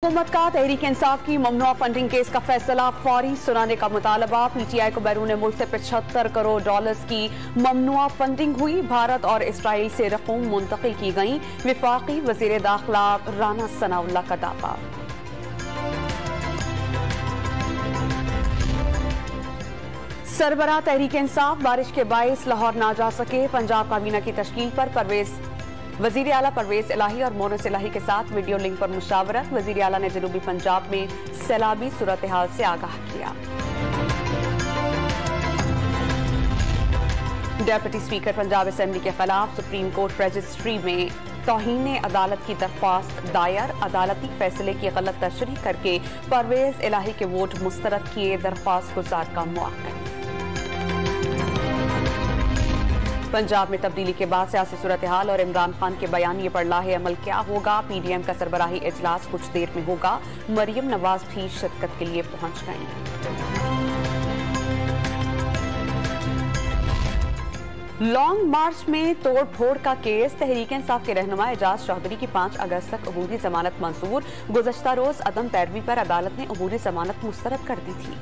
हुकूमत का तहरीक इंसाफ की ममनुआ फंडिंग केस का फैसला फौरी सुनाने का मुतालबा। पीटीआई को बैरून मुल्क से $75 करोड़ की ममनुआ फंडिंग हुई। भारत और इसराइल से रकूम मुंतकिल की गई। विफाकी वजीर दाखिला राना सनाउल्लाह का दावा। सरबराह तहरीक इंसाफ बारिश के बाइस लाहौर ना जा सके। पंजाब काबीना की तश्कील पर वजीर आला परवेज इलाही और मोनस इलाही के साथ वीडियो लिंक पर मुशावरत। वजीर आला ने जनूबी पंजाब में सैलाबी सूरत हाल से आगाह किया। डेप्यूटी स्पीकर पंजाब असेंबली के खिलाफ सुप्रीम कोर्ट रजिस्ट्री में तौहीन अदालत की दरख्वास्त दायर। अदालती फैसले की गलत तशरीह करके परवेज इलाही के वोट मुस्तरद किए। दरख्वास्त गुजार का मुआक्कद। पंजाब में तब्दीली के बाद सियासी सूरत हाल और इमरान खान के बयान ये पर लाहे अमल क्या होगा। पीडीएम का सरबराही इजलास कुछ देर में होगा। मरियम नवाज भी शिरकत के लिए पहुंच गई। लॉन्ग मार्च में तोड़ फोड़ का केस। तहरीक इंसाफ के रहनुमा एजाज चौधरी की 5 अगस्त तक अबूरी जमानत मंजूर। गुज़श्ता रोज अदम पैरवी पर अदालत ने अबूरी जमानत मुस्तरद कर दी थी।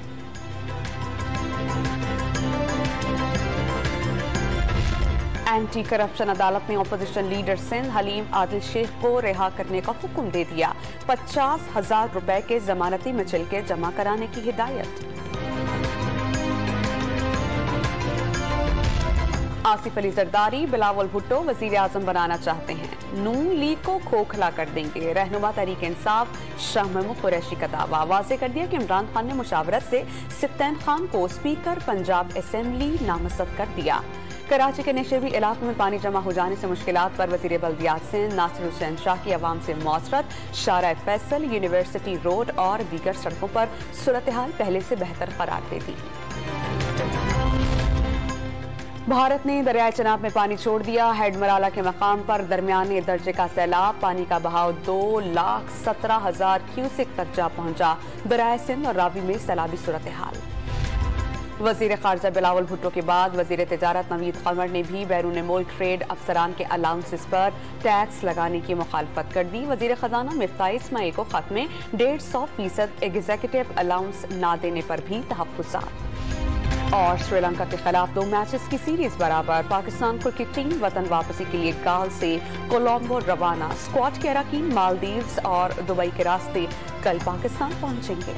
एंटी करप्शन अदालत ने अपोजिशन लीडर सिंध हलीम आदिल शेख को रिहा करने का हुक्म दे दिया। 50,000 रुपए के जमानती मिचल के जमा कराने की हिदायत। आसिफ अली जरदारी बिलावल भुट्टो वजीर आजम बनाना चाहते हैं। नून लीग को खोखला कर देंगे। रहनुमा तहरीक इंसाफ शाह महमूद कुरैशी का दावा। वाज़ेह कर दिया कि इमरान खान ने मुशावरत से सिप्तैन खान को स्पीकर पंजाब असेंबली नामजद कर दिया। कराची के निशेबी इलाकों में पानी जमा हो जाने से मुश्किलात पर वजीर बल्दियात सिंध नासिर हुसैन शाह की अवाम से मौसरत। शारा फैसल यूनिवर्सिटी रोड और दीगर सड़कों पर सूरत हाल पहले से बेहतर करार दे दी। भारत ने दरियाए चनाब में पानी छोड़ दिया। हेडमराला के मकाम पर दरमियाने दर्जे का सैलाब। पानी का बहाव 2,17,000 क्यूसेक तक जा पहुंचा। दरियाए सिंध और रावी में सैलाबी सूरत हाल। वजीर खारजा बिलावल भुट्टो के बाद वजीर तिजारत नवीद कमर ने भी बैरून मुल्क ट्रेड अफसरान के अलाउंसेस पर टैक्स लगाने की मुखालफत कर दी। वजीर खजाना मिफ्ताह इस्माइल को खत में 150% एग्जीक्यूटिव अलाउंस न देने पर भी तहफ्फुज़ात। और श्रीलंका के खिलाफ 2 मैचेस की सीरीज बराबर। पाकिस्तान क्रिकेट टीम वतन वापसी के लिए गाल से कोलंबो रवाना। स्क्वाड के अरकान मालदीव्स और दुबई के रास्ते कल पाकिस्तान पहुंचेंगे।